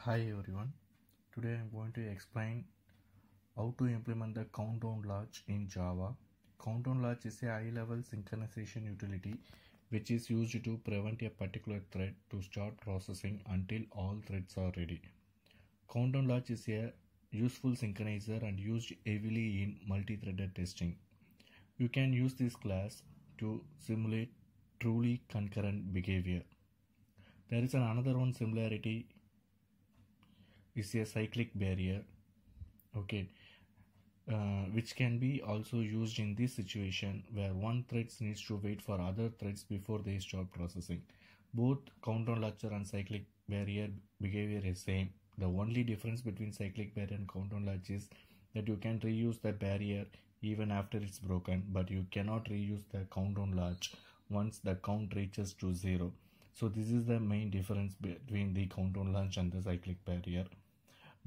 Hi everyone, today I am going to explain how to implement the CountDownLatch in Java. CountDownLatch is a high-level synchronization utility which is used to prevent a particular thread to start processing until all threads are ready. CountDownLatch is a useful synchronizer and used heavily in multi-threaded testing. You can use this class to simulate truly concurrent behavior. There is another one similarity is a cyclic barrier, which can be also used in this situation where one thread needs to wait for other threads before they stop processing. Both CountDownLatch and cyclic barrier behavior is same. The only difference between cyclic barrier and CountDownLatch is that you can reuse the barrier even after it's broken, but you cannot reuse the CountDownLatch once the count reaches to 0. So this is the main difference between the CountDownLatch and the cyclic barrier.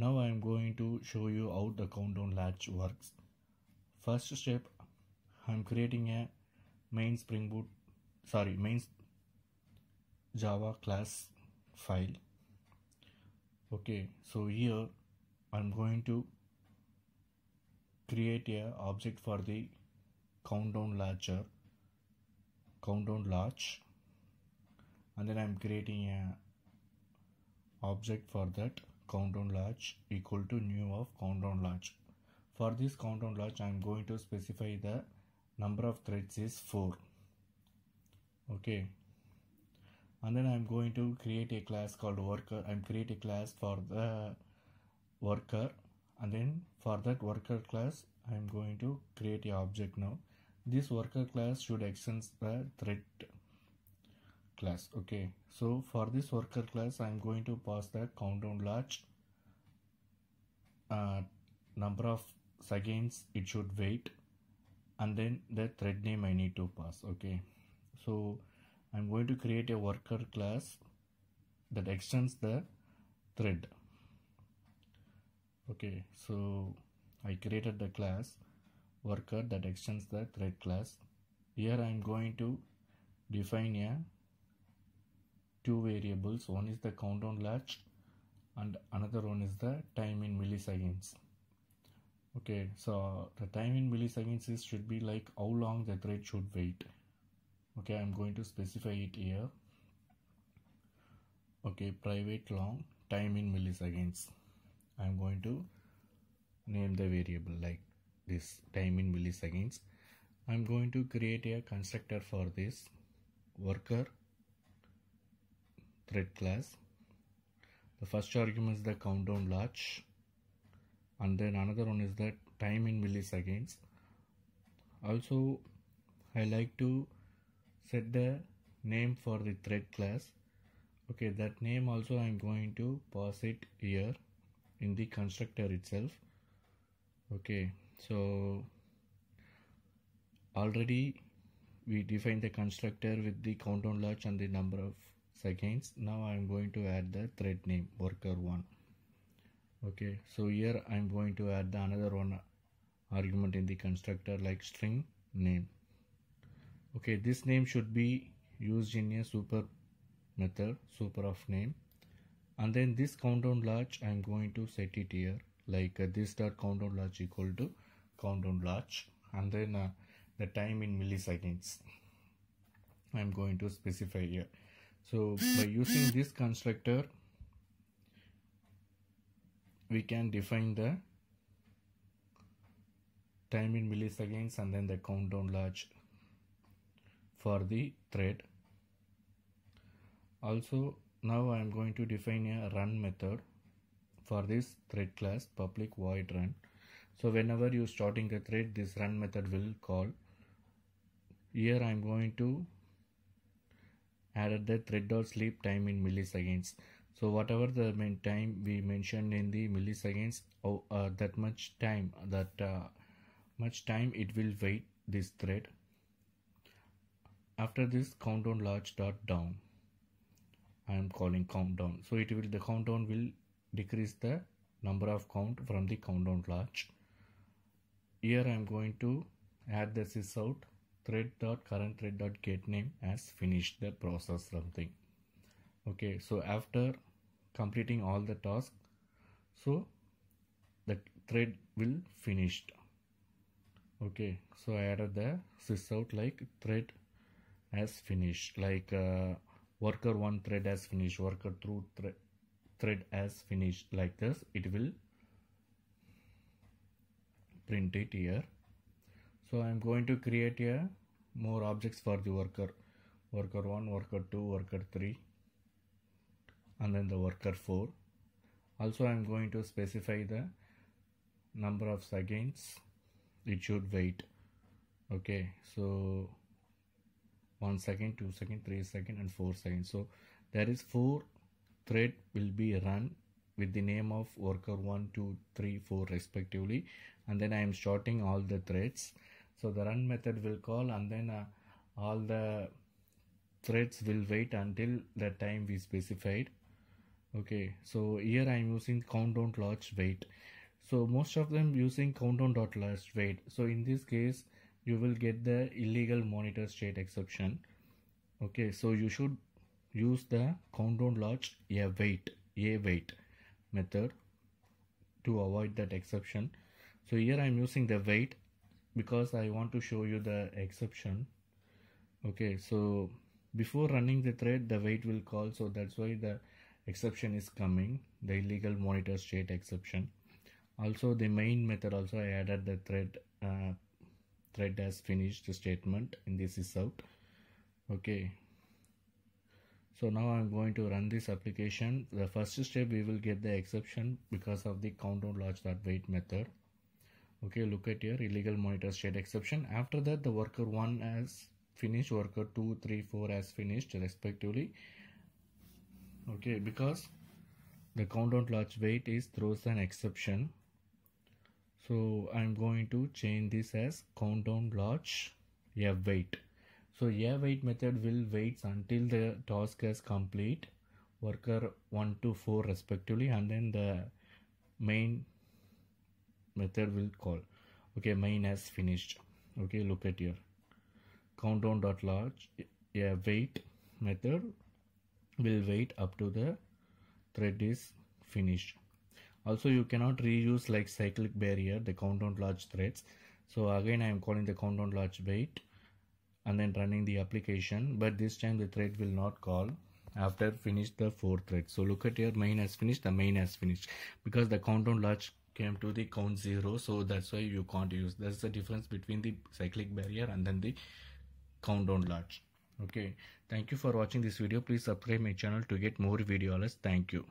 Now I am going to show you how the CountDownLatch works. First step, I am creating a main Java class file. So here I am going to create a object for the CountDownLatch, and then I am creating a object for that CountDownLatch equal to new of CountDownLatch. For this CountDownLatch, I am going to specify the number of threads is 4. And then I am going to create a class called worker. I am create a class for the worker, and then for that worker class I am going to create a object now. This worker class should extend the thread class. So for this worker class I am going to pass the CountDownLatch number of seconds it should wait, and then the thread name I need to pass. So I'm going to create a worker class that extends the thread. So I created the class worker that extends the thread class. Here I'm going to define two variables. One is the CountDownLatch and another one is the time in milliseconds. So the time in milliseconds should be like how long the thread should wait. I'm going to specify it here. Private long time in milliseconds. I'm going to name the variable like this, time in milliseconds. I'm going to create a constructor for this worker thread class. The first argument is the CountDownLatch, and then another one is the time in milliseconds. Also, I like to set the name for the thread class. That name also I am going to pass it here in the constructor itself. So already we defined the constructor with the CountDownLatch and the number of seconds. Now I am going to add the thread name worker1. So here I am going to add the another one argument in the constructor like string name. This name should be used in a super method, super of name, and then this CountDownLatch I am going to set it here like this dot CountDownLatch equal to CountDownLatch, and then the time in milliseconds I am going to specify here. So by using this constructor we can define the time in milliseconds and then the CountDownLatch for the thread. Also now I am going to define a run method for this thread class, public void run. So whenever you starting the thread, this run method will call. Here I am going to add the thread.sleep time in milliseconds. So whatever the main time we mentioned in the milliseconds, that much time it will wait this thread. After this CountDownLatch.down I am calling countdown. So the countdown will decrease the number of count from the CountDownLatch. Here I am going to add the sysout thread.current thread.getName as finished the process something. So after completing all the tasks, so the thread will finished. Okay, so I added the sysout like thread as finished, like worker 1 thread as finished, worker 2 thread as finished. Like this it will print it here. So I'm going to create a more objects for the worker 1, worker 2, worker 3, and then the worker 4. Also I'm going to specify the number of seconds it should wait. Okay, so 1 second, 2 second, 3 second, and 4 seconds. So there is 4 thread will be run with the name of worker 1, 2, 3, 4 respectively, and then I am sorting all the threads. So the run method will call, and then all the threads will wait until the time we specified. Okay, so here I am using CountDownLatch wait. So most of them using CountDown.latch wait. So in this case you will get the illegal monitor state exception. Okay, so you should use the CountDownLatch wait method to avoid that exception. So here I am using the wait because I want to show you the exception. Okay, so before running the thread the wait will call, so that's why the exception is coming, the illegal monitor state exception. Also the main method also I added the thread as finished statement in this sysout. Okay, so now I'm going to run this application. The first step we will get the exception because of the CountDownLatch.wait method. Okay, look at here, illegal monitor state exception. After that the worker 1 has finished, worker 2, 3, 4 has finished respectively. Okay, because the CountDownLatch wait is throws an exception. So I'm going to change this as CountDownLatch wait. So wait method will wait until the task is complete, worker 1 to 4 respectively, and then the main method will call. Okay, main has finished. Okay, look at here, CountDown.latch wait method will wait up to the thread is finished. Also you cannot reuse like cyclic barrier the CountDownLatch threads. So again I am calling the CountDownLatch wait and then running the application, but this time the thread will not call after finish the 4th thread. So look at here, main has finished, the main has finished because the CountDownLatch came to the count 0, so that's why you can't use. That's the difference between the cyclic barrier and then the CountDownLatch. Okay, thank you for watching this video. Please subscribe my channel to get more videos. Thank you.